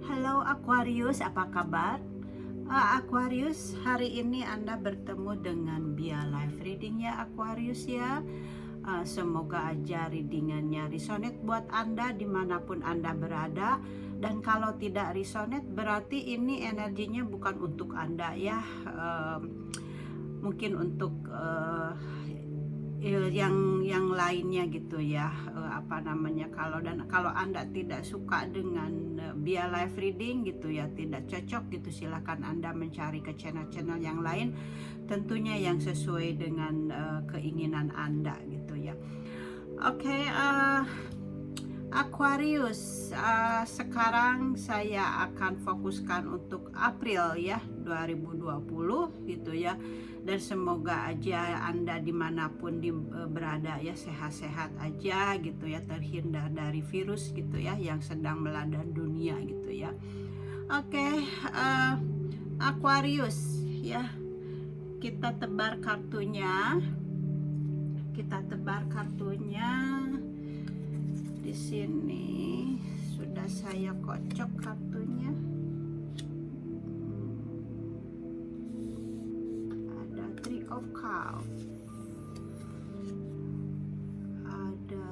Halo Aquarius, apa kabar? Aquarius, hari ini Anda bertemu dengan Bia Live Reading ya Aquarius ya. Semoga aja readingannya resonate buat Anda dimanapun Anda berada. Dan kalau tidak resonate berarti ini energinya bukan untuk Anda ya. Mungkin untuk yang lainnya gitu ya. Kalau Anda tidak suka dengan Bia Live Reading gitu ya, tidak cocok gitu, silahkan Anda mencari ke channel-channel yang lain, tentunya yang sesuai dengan keinginan Anda gitu ya. Oke, Aquarius, sekarang saya akan fokuskan untuk April ya 2020 gitu ya. Dan semoga aja Anda dimanapun berada ya sehat-sehat aja gitu ya, terhindar dari virus gitu ya yang sedang melanda dunia gitu ya. Oke, Aquarius ya, kita tebar kartunya. Di sini sudah saya kocok kartunya. Ada Three of Cups. Ada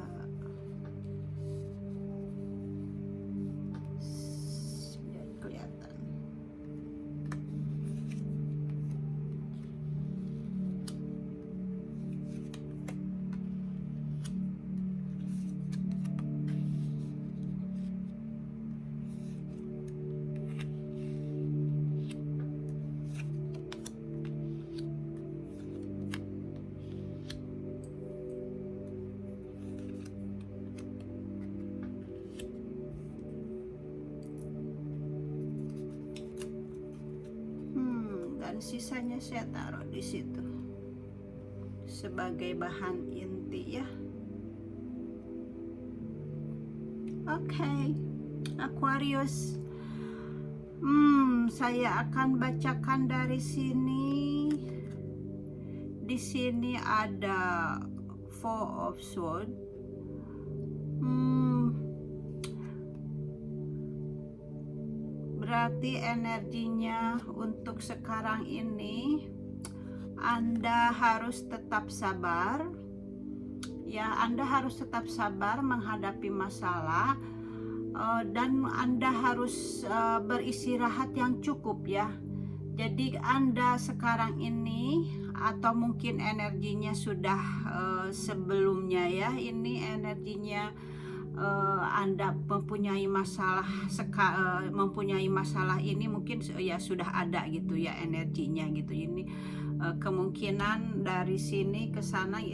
biar kelihatan. Dan sisanya saya taruh di situ sebagai bahan inti ya. Oke, Aquarius. Saya akan bacakan dari sini. Di sini ada Four of Swords. Berarti energinya untuk sekarang ini Anda harus tetap sabar. Ya, Anda harus tetap sabar menghadapi masalah, dan Anda harus beristirahat yang cukup ya. Jadi Anda sekarang ini, atau mungkin energinya sudah sebelumnya ya, ini energinya Anda mempunyai masalah ini mungkin ya sudah ada gitu ya energinya gitu. Ini kemungkinan dari sini ke sana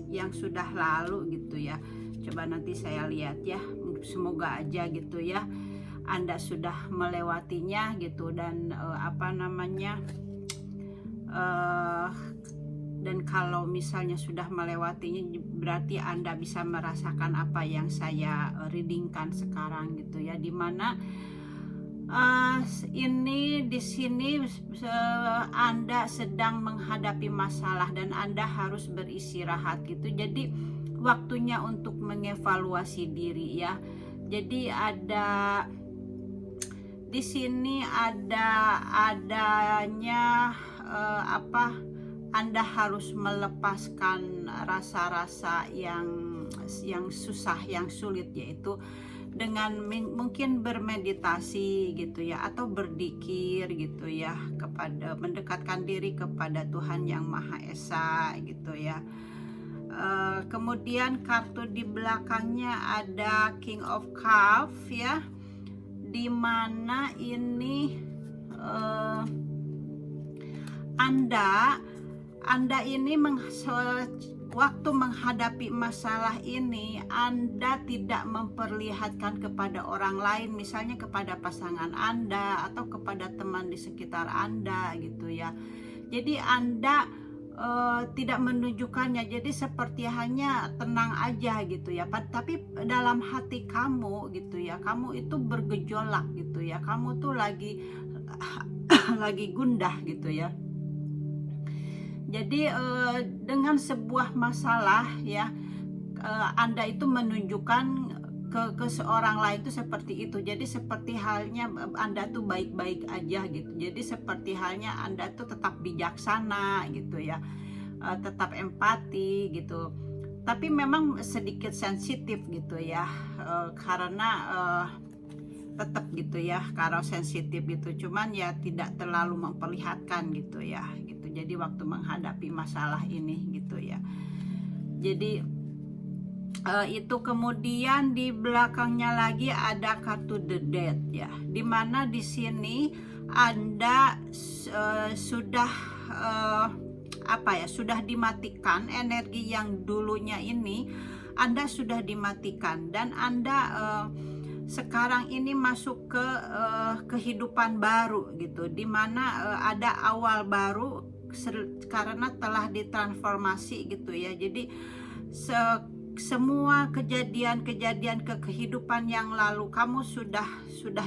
yang sudah lalu gitu ya. Coba nanti saya lihat ya, semoga aja gitu ya Anda sudah melewatinya gitu. Dan dan kalau misalnya sudah melewatinya berarti Anda bisa merasakan apa yang saya readingkan sekarang gitu ya, dimana ini di sini Anda sedang menghadapi masalah dan Anda harus beristirahat gitu. Jadi waktunya untuk mengevaluasi diri ya. Jadi ada di sini adanya Anda harus melepaskan rasa-rasa yang susah, yang sulit, yaitu dengan mungkin bermeditasi gitu ya, atau berzikir gitu ya, mendekatkan diri kepada Tuhan Yang Maha Esa gitu ya. Kemudian kartu di belakangnya ada King of Cups ya, dimana ini Anda ini waktu menghadapi masalah ini Anda tidak memperlihatkan kepada orang lain, misalnya kepada pasangan Anda atau kepada teman di sekitar Anda gitu ya. Jadi Anda tidak menunjukkannya, jadi seperti hanya tenang aja gitu ya, tapi dalam hati kamu gitu ya, kamu itu bergejolak gitu ya, kamu tuh lagi gundah gitu ya. Jadi dengan sebuah masalah ya, Anda itu menunjukkan ke seorang lain itu seperti itu. Jadi seperti halnya Anda tuh baik-baik aja gitu. Jadi seperti halnya Anda tuh tetap bijaksana gitu ya, tetap empati gitu. Tapi memang sedikit sensitif gitu ya, karena tetap gitu ya, kalau sensitif gitu. Cuman ya tidak terlalu memperlihatkan gitu ya, gitu. Jadi waktu menghadapi masalah ini gitu ya. Jadi itu kemudian di belakangnya lagi ada kartu The Death ya, dimana di sini Anda sudah sudah dimatikan energi yang dulunya ini. Anda sudah dimatikan dan Anda sekarang ini masuk ke kehidupan baru gitu, dimana ada awal baru karena telah ditransformasi gitu ya. Jadi semua kejadian-kejadian kehidupan yang lalu kamu sudah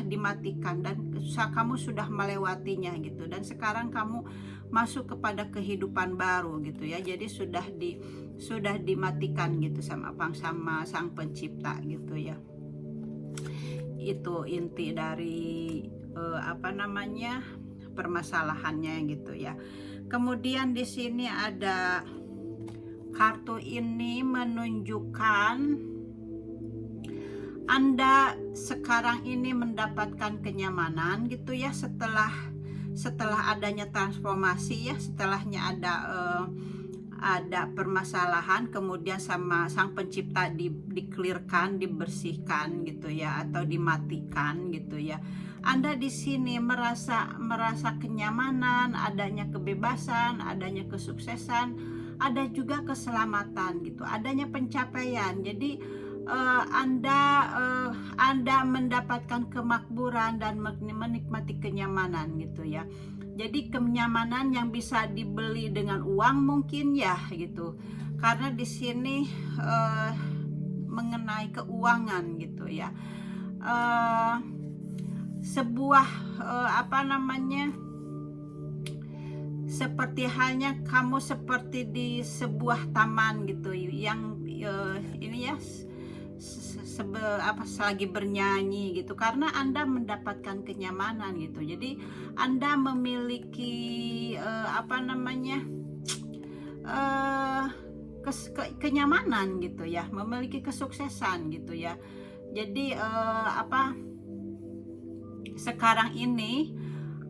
dimatikan dan kamu sudah melewatinya gitu, dan sekarang kamu masuk kepada kehidupan baru gitu ya. Jadi sudah dimatikan gitu sama Sang Pencipta gitu ya. Itu inti dari permasalahannya gitu ya. Kemudian di sini ada kartu ini menunjukkan Anda sekarang ini mendapatkan kenyamanan gitu ya, setelah adanya transformasi ya, setelahnya ada permasalahan, kemudian sama Sang Pencipta di-clearkan, dibersihkan gitu ya, atau dimatikan gitu ya. Anda di sini merasa kenyamanan, adanya kebebasan, adanya kesuksesan, ada juga keselamatan gitu, adanya pencapaian. Jadi Anda mendapatkan kemakmuran dan menikmati kenyamanan gitu ya. Jadi kenyamanan yang bisa dibeli dengan uang mungkin ya gitu, karena di sini mengenai keuangan gitu ya. Sebuah seperti halnya kamu seperti di sebuah taman gitu yang ini ya, selagi bernyanyi gitu, karena Anda mendapatkan kenyamanan gitu. Jadi Anda memiliki kenyamanan gitu ya, memiliki kesuksesan gitu ya. Jadi sekarang ini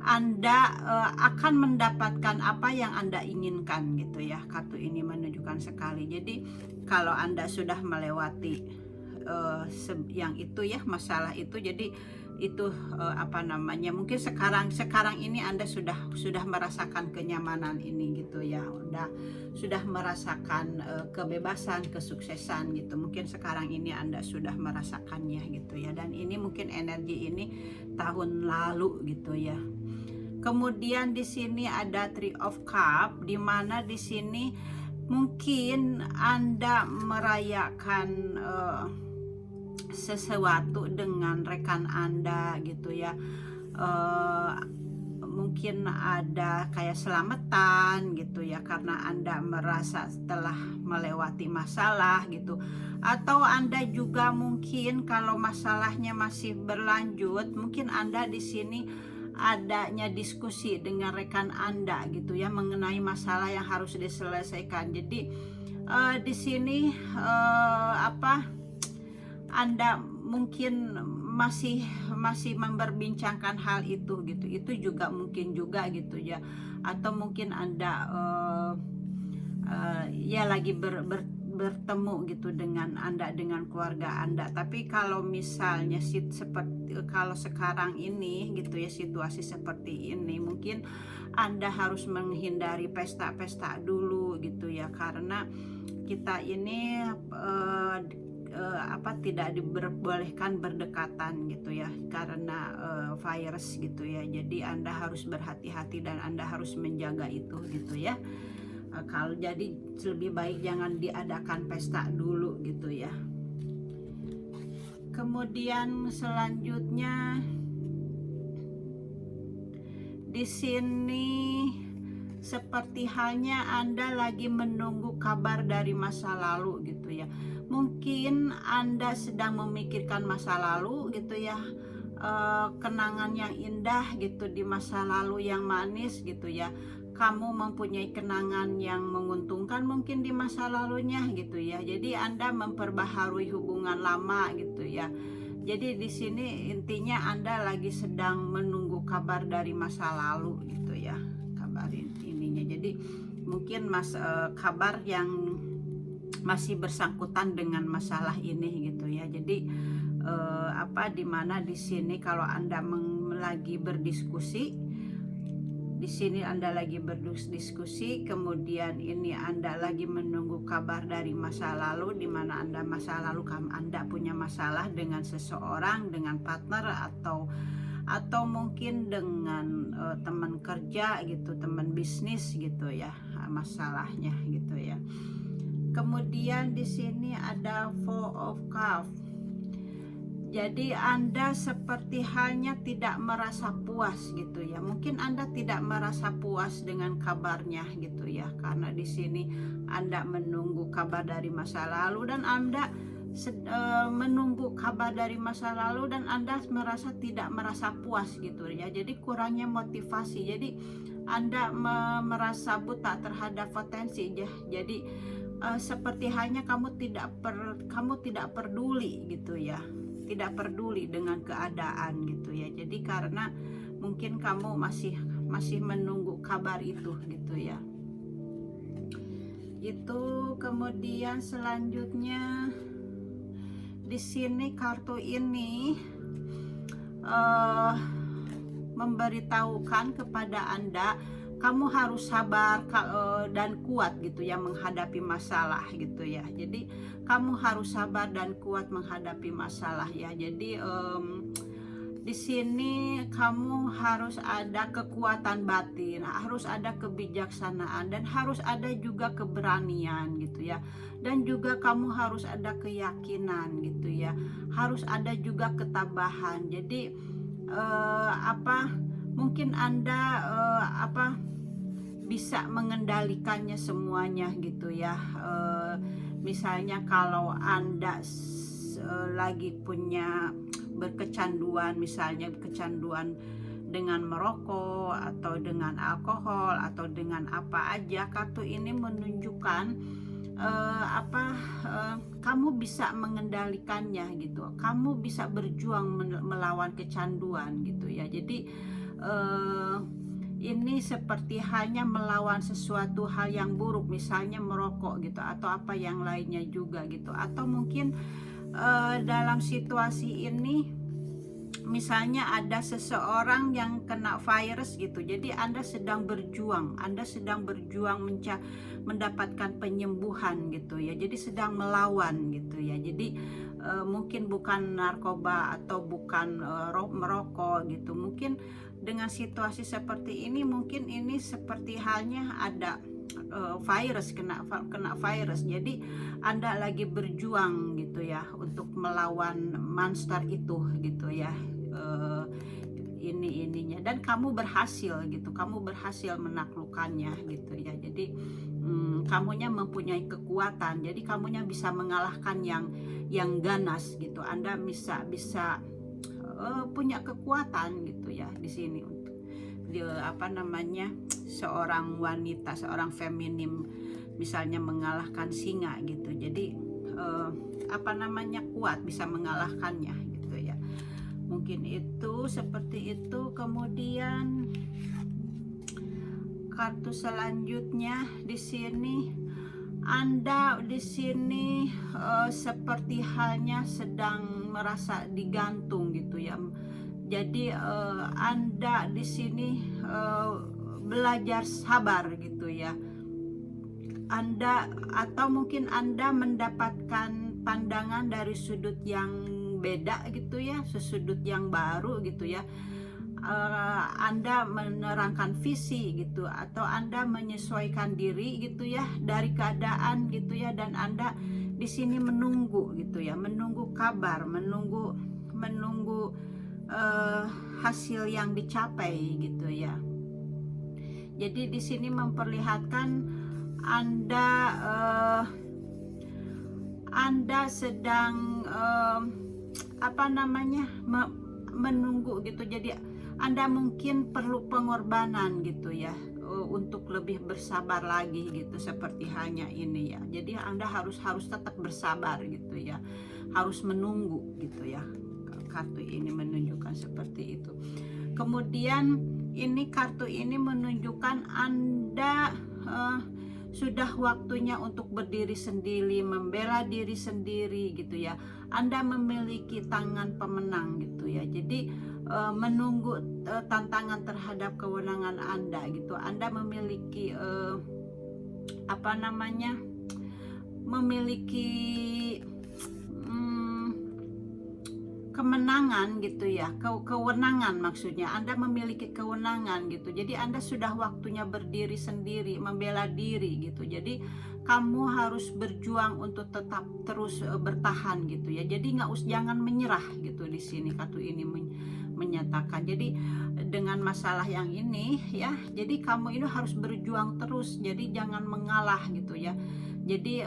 Anda akan mendapatkan apa yang Anda inginkan gitu ya. Kartu ini menunjukkan sekali. Jadi kalau Anda sudah melewati yang itu ya, masalah itu, jadi itu mungkin sekarang ini Anda sudah merasakan kenyamanan ini gitu ya, sudah merasakan kebebasan, kesuksesan gitu. Mungkin sekarang ini Anda sudah merasakannya gitu ya, dan ini mungkin energi ini tahun lalu gitu ya. Kemudian di sini ada Three of Cups, di mana di sini mungkin Anda merayakan sesuatu dengan rekan Anda gitu ya. Mungkin ada kayak selamatan gitu ya, karena Anda merasa setelah melewati masalah gitu. Atau Anda juga mungkin kalau masalahnya masih berlanjut, mungkin Anda di sini adanya diskusi dengan rekan Anda gitu ya, mengenai masalah yang harus diselesaikan. Jadi di sini Anda mungkin masih memperbincangkan hal itu gitu. Itu juga mungkin juga gitu ya. Atau mungkin Anda ya lagi bertemu gitu dengan Anda, dengan keluarga Anda. Tapi kalau misalnya seperti kalau sekarang ini gitu ya, situasi seperti ini, mungkin Anda harus menghindari pesta-pesta dulu gitu ya, karena kita ini tidak diperbolehkan berdekatan gitu ya, karena virus gitu ya. Jadi Anda harus berhati-hati dan Anda harus menjaga itu gitu ya. Kalau jadi lebih baik jangan diadakan pesta dulu gitu ya. Kemudian selanjutnya di sini seperti halnya Anda lagi menunggu kabar dari masa lalu gitu ya. Mungkin Anda sedang memikirkan masa lalu gitu ya, kenangan yang indah gitu di masa lalu yang manis gitu ya. Kamu mempunyai kenangan yang menguntungkan mungkin di masa lalunya gitu ya. Jadi Anda memperbaharui hubungan lama gitu ya. Jadi di sini intinya Anda lagi sedang menunggu kabar dari masa lalu gitu ya. Kabar ininya. Jadi mungkin kabar yang masih bersangkutan dengan masalah ini gitu ya. Jadi dimana di sini kalau Anda lagi berdiskusi, di sini Anda lagi berdiskusi, kemudian ini Anda lagi menunggu kabar dari masa lalu, di mana Anda Anda punya masalah dengan seseorang, dengan partner atau mungkin dengan teman kerja gitu, teman bisnis gitu ya, masalahnya gitu ya. Kemudian di sini ada Four of Cups. Jadi Anda seperti halnya tidak merasa puas gitu ya. Mungkin Anda tidak merasa puas dengan kabarnya gitu ya. Karena di sini Anda menunggu kabar dari masa lalu dan Anda menunggu kabar dari masa lalu dan Anda tidak merasa puas gitu ya. Jadi kurangnya motivasi. Jadi Anda merasa buta terhadap potensi ya. Jadi seperti halnya kamu tidak peduli gitu ya. Tidak peduli dengan keadaan gitu ya. Jadi karena mungkin kamu masih menunggu kabar itu gitu ya. Itu kemudian selanjutnya di sini kartu ini memberitahukan kepada Anda kamu harus sabar dan kuat gitu ya menghadapi masalah gitu ya. Jadi kamu harus sabar dan kuat menghadapi masalah ya. Jadi di sini kamu harus ada kekuatan batin, harus ada kebijaksanaan dan harus ada juga keberanian gitu ya. Dan juga kamu harus ada keyakinan gitu ya. Harus ada juga ketabahan. Jadi mungkin Anda bisa mengendalikannya semuanya gitu ya. Misalnya kalau Anda lagi punya kecanduan dengan merokok atau dengan alkohol atau dengan apa aja, kartu ini menunjukkan kamu bisa mengendalikannya gitu. Kamu bisa berjuang melawan kecanduan gitu ya. Jadi ini seperti hanya melawan sesuatu hal yang buruk, misalnya merokok gitu atau apa yang lainnya juga gitu. Atau mungkin dalam situasi ini misalnya ada seseorang yang kena virus gitu. Jadi Anda sedang berjuang mendapatkan penyembuhan gitu ya. Jadi sedang melawan gitu ya. Jadi mungkin bukan narkoba atau bukan merokok gitu. Mungkin dengan situasi seperti ini, mungkin ini seperti halnya ada virus, kena virus. Jadi Anda lagi berjuang gitu ya untuk melawan monster itu gitu ya. Ininya dan kamu berhasil menaklukkannya gitu ya. Jadi kamunya mempunyai kekuatan, jadi kamunya bisa mengalahkan yang ganas gitu. Anda bisa punya kekuatan gitu ya di sini untuk seorang wanita, seorang feminim misalnya mengalahkan singa gitu. Jadi kuat, bisa mengalahkannya gitu ya. Mungkin itu seperti itu. Kemudian kartu selanjutnya di sini, Anda di sini seperti halnya sedang merasa digantung gitu ya. Jadi Anda di sini belajar sabar gitu ya. Atau mungkin Anda mendapatkan pandangan dari sudut yang beda gitu ya, sudut yang baru gitu ya. Anda menerangkan visi gitu, atau Anda menyesuaikan diri gitu ya dari keadaan gitu ya. Dan Anda di sini menunggu gitu ya, menunggu kabar, menunggu hasil yang dicapai gitu ya. Jadi di sini memperlihatkan Anda Anda sedang menunggu gitu. Jadi Anda mungkin perlu pengorbanan gitu ya, untuk lebih bersabar lagi gitu, seperti halnya ini ya. Jadi Anda harus tetap bersabar gitu ya, harus menunggu gitu ya. Kartu ini menunjukkan seperti itu. Kemudian ini kartu ini menunjukkan Anda sudah waktunya untuk berdiri sendiri, membela diri sendiri gitu ya. Anda memiliki tangan pemenang gitu ya. Jadi menunggu tantangan terhadap kewenangan Anda gitu. Anda memiliki memiliki kemenangan gitu ya, kewenangan maksudnya. Anda memiliki kewenangan gitu. Jadi Anda sudah waktunya berdiri sendiri, membela diri gitu. Jadi kamu harus berjuang untuk tetap terus bertahan gitu ya. Jadi jangan menyerah gitu. Di sini kartu ini menyatakan. Jadi dengan masalah yang ini ya, jadi kamu ini harus berjuang terus. Jadi jangan mengalah gitu ya. Jadi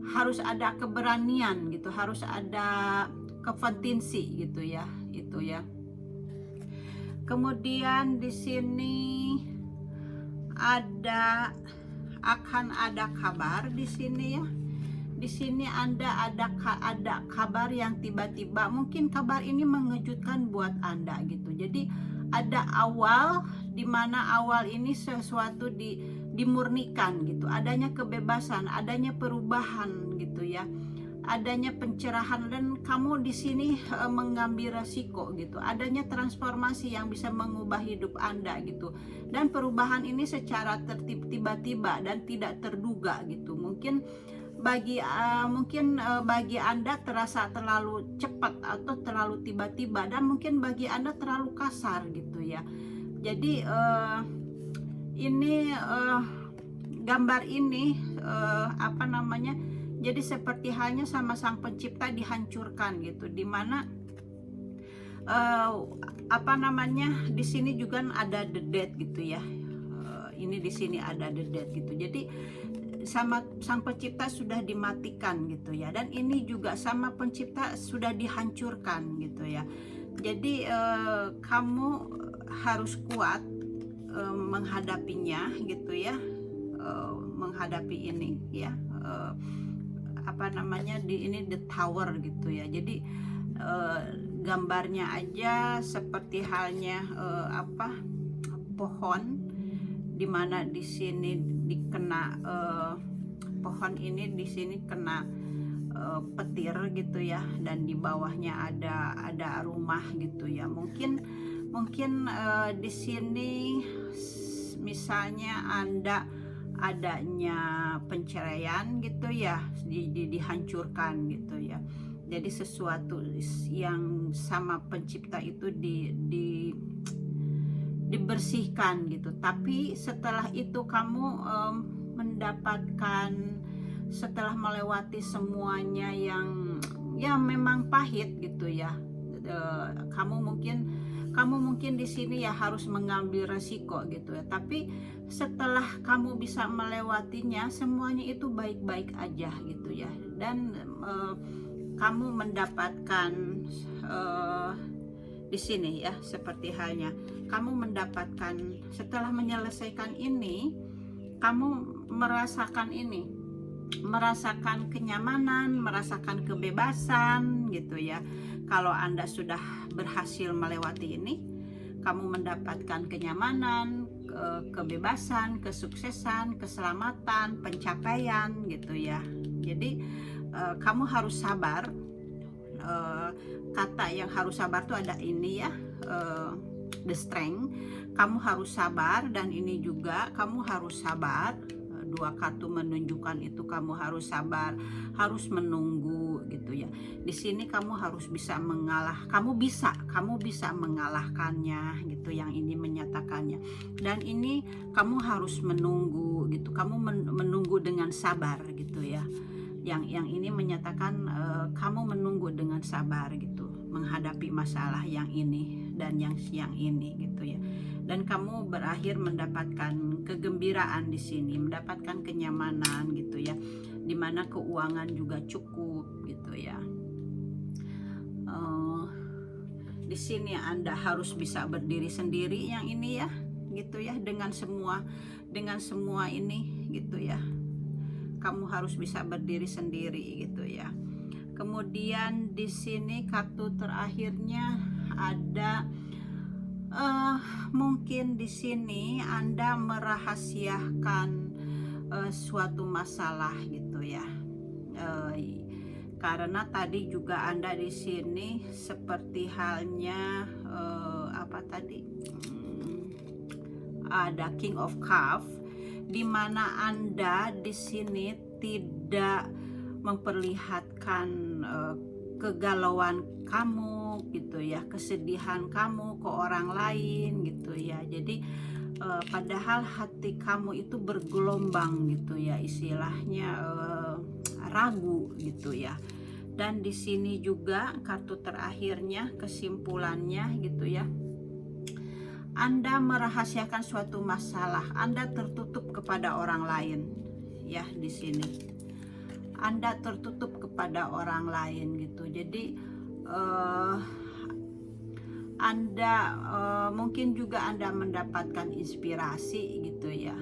harus ada keberanian gitu, harus ada kompetensi gitu ya, itu ya. Kemudian di sini akan ada kabar di sini ya. Di sini Anda ada kabar yang tiba-tiba, mungkin kabar ini mengejutkan buat Anda gitu. Jadi ada awal, dimana awal ini sesuatu dimurnikan gitu, adanya kebebasan, adanya perubahan gitu ya, adanya pencerahan, dan kamu di sini mengambil resiko gitu, adanya transformasi yang bisa mengubah hidup Anda gitu. Dan perubahan ini secara tiba-tiba dan tidak terduga gitu. Mungkin bagi Anda terasa terlalu cepat atau terlalu tiba-tiba, dan mungkin bagi Anda terlalu kasar gitu ya. Jadi ini gambar ini jadi seperti halnya sama Sang Pencipta dihancurkan gitu, dimana di sini juga ada the dead gitu ya. Ini di sini ada the dead gitu. Jadi sama Sang Pencipta sudah dimatikan gitu ya, dan ini juga sama Pencipta sudah dihancurkan gitu ya. Jadi kamu harus kuat menghadapinya gitu ya, menghadapi ini ya, ini the tower gitu ya. Jadi gambarnya aja seperti halnya pohon, dimana di sini dikena pohon ini di sini kena petir gitu ya, dan di bawahnya ada rumah gitu ya. Mungkin di sini misalnya adanya penceraian gitu ya, dihancurkan gitu ya. Jadi sesuatu yang sama Pencipta itu dibersihkan gitu. Tapi setelah itu kamu mendapatkan, setelah melewati semuanya yang ya memang pahit gitu ya, kamu mungkin di sini ya harus mengambil resiko gitu ya. Tapi setelah kamu bisa melewatinya, semuanya itu baik-baik aja gitu ya. Dan kamu mendapatkan di sini ya, seperti halnya kamu mendapatkan setelah menyelesaikan ini, kamu merasakan kenyamanan, merasakan kebebasan gitu ya. Kalau Anda sudah berhasil melewati ini, kamu mendapatkan kenyamanan, kebebasan, kesuksesan, keselamatan, pencapaian gitu ya. Jadi kamu harus sabar. Kata yang harus sabar tuh ada ini ya, the strength. Kamu harus sabar, dan ini juga kamu harus sabar. Dua kartu menunjukkan itu, kamu harus sabar, harus menunggu gitu ya. Di sini kamu harus bisa mengalah, kamu bisa mengalahkannya gitu, yang ini menyatakannya. Dan ini kamu harus menunggu gitu, kamu menunggu dengan sabar gitu ya. Yang ini menyatakan kamu menunggu dengan sabar gitu. menghadapi masalah yang ini dan yang ini gitu ya. Dan kamu berakhir mendapatkan kegembiraan di sini, mendapatkan kenyamanan gitu ya, dimana keuangan juga cukup gitu ya. Di sini Anda harus bisa berdiri sendiri yang ini ya, gitu ya, dengan semua ini gitu ya. Kamu harus bisa berdiri sendiri gitu ya. Kemudian di sini kartu terakhirnya ada mungkin di sini Anda merahasiakan suatu masalah gitu ya. Karena tadi juga Anda di sini seperti halnya apa tadi, ada King of Cup, di mana Anda di sini tidak memperlihatkan kegalauan kamu gitu ya, kesedihan kamu ke orang lain gitu ya. Jadi padahal hati kamu itu bergelombang gitu ya, istilahnya ragu gitu ya. Dan di sini juga kartu terakhirnya, kesimpulannya gitu ya, Anda merahasiakan suatu masalah, Anda tertutup kepada orang lain ya. Di sini Anda tertutup kepada orang lain gitu. Jadi Anda mungkin juga Anda mendapatkan inspirasi gitu ya,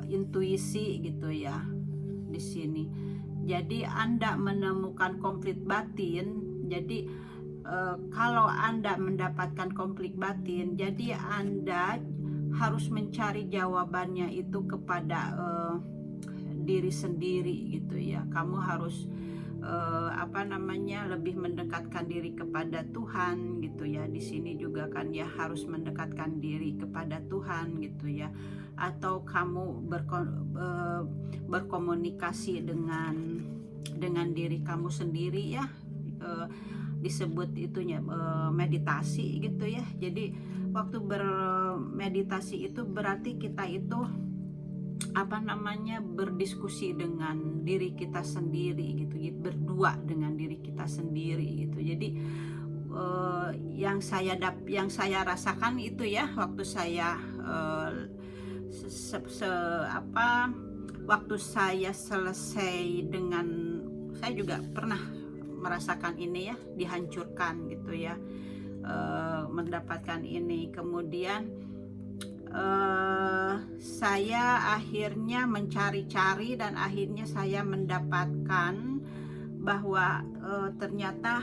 intuisi gitu ya di sini. Jadi Anda menemukan konflik batin. Jadi kalau Anda mendapatkan konflik batin, jadi Anda harus mencari jawabannya itu kepada diri sendiri gitu ya. Kamu harus lebih mendekatkan diri kepada Tuhan gitu ya. Di sini juga kan ya, harus mendekatkan diri kepada Tuhan gitu ya. Atau kamu berkomunikasi dengan diri kamu sendiri ya, disebut itunya meditasi gitu ya. Jadi waktu bermeditasi itu berarti kita itu berdiskusi dengan diri kita sendiri gitu, berdua dengan diri kita sendiri gitu. Jadi yang saya rasakan itu ya, waktu saya waktu saya selesai dengan, saya juga pernah merasakan ini ya, dihancurkan gitu ya, mendapatkan ini. Kemudian saya akhirnya mencari-cari dan akhirnya saya mendapatkan bahwa ternyata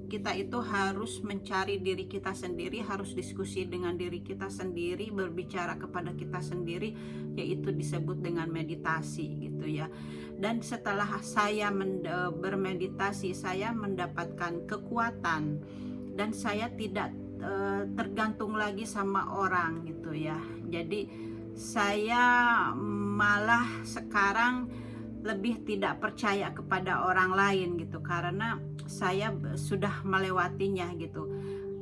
kita itu harus mencari diri kita sendiri, harus diskusi dengan diri kita sendiri, berbicara kepada kita sendiri, yaitu disebut dengan meditasi gitu ya. Dan setelah saya bermeditasi, saya mendapatkan kekuatan dan saya tidak tergantung lagi sama orang gitu ya. Jadi saya malah sekarang lebih tidak percaya kepada orang lain gitu, karena saya sudah melewatinya gitu.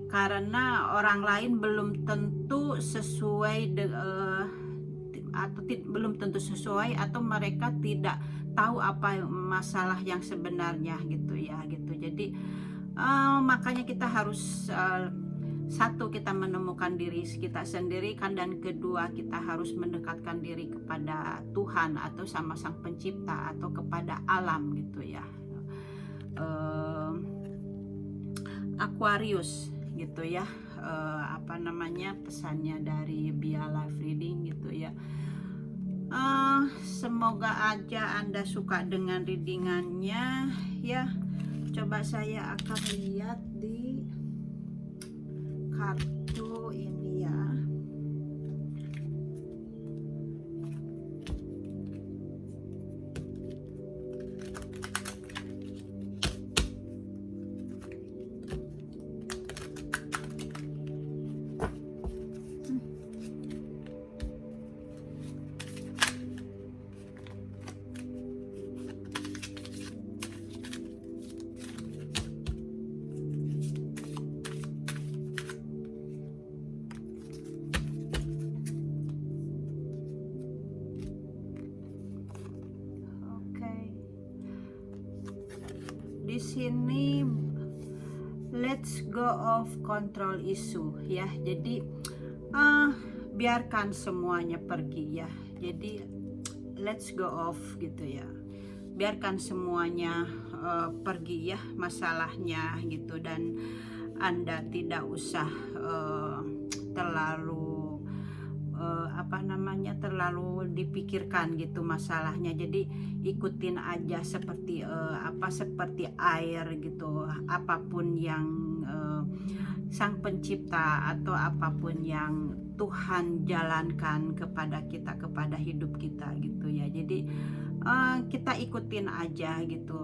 Karena orang lain belum tentu sesuai belum tentu sesuai, atau mereka tidak tahu apa masalah yang sebenarnya gitu ya gitu. Jadi makanya kita harus satu, kita menemukan diri kita sendiri kan, dan kedua, kita harus mendekatkan diri kepada Tuhan atau sama Sang Pencipta atau kepada alam gitu ya. Aquarius gitu ya, pesannya dari Bia Life Reading gitu ya. Semoga aja Anda suka dengan readingannya ya. Coba saya akan lihat di kartu ini ya. di sini let's go of control issue ya. Jadi biarkan semuanya pergi ya. Jadi let's go off gitu ya. Biarkan semuanya pergi ya masalahnya gitu, dan Anda tidak usah terlalu terlalu dipikirkan gitu masalahnya. Jadi ikutin aja seperti seperti air gitu, apapun yang Sang Pencipta atau apapun yang Tuhan jalankan kepada kita, kepada hidup kita gitu ya. Jadi kita ikutin aja gitu,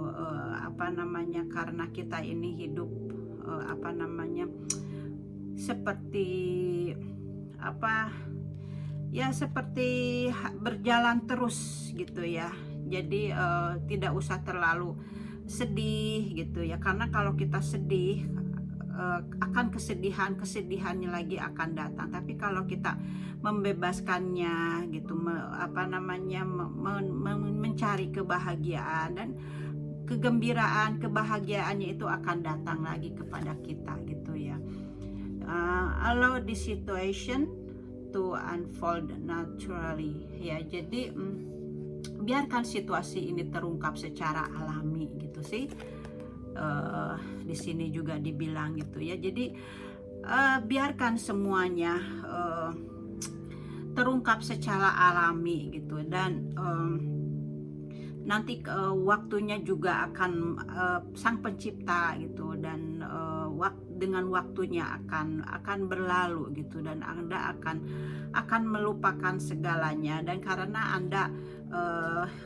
karena kita ini hidup seperti seperti berjalan terus gitu ya. Jadi tidak usah terlalu sedih gitu ya, karena kalau kita sedih akan kesedihannya lagi akan datang. Tapi kalau kita membebaskannya gitu, mencari kebahagiaan dan kebahagiaannya itu akan datang lagi kepada kita gitu ya. Allow the situation to unfold naturally ya. Jadi biarkan situasi ini terungkap secara alami gitu sih. Di sini juga dibilang gitu ya. Jadi biarkan semuanya terungkap secara alami gitu, dan nanti waktunya juga akan Sang Pencipta gitu, dan dengan waktunya akan berlalu gitu, dan Anda akan melupakan segalanya. Dan karena Anda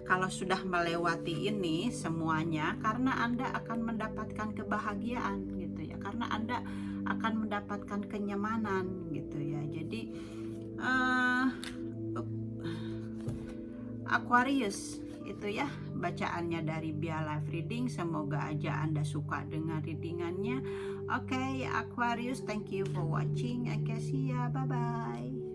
kalau sudah melewati ini semuanya, karena Anda akan mendapatkan kebahagiaan gitu ya, karena Anda akan mendapatkan kenyamanan gitu ya. Jadi Aquarius itu ya bacaannya dari Bia Live Reading. Semoga aja Anda suka dengan readingannya. Oke, Aquarius, thank you for watching. I see ya, bye bye.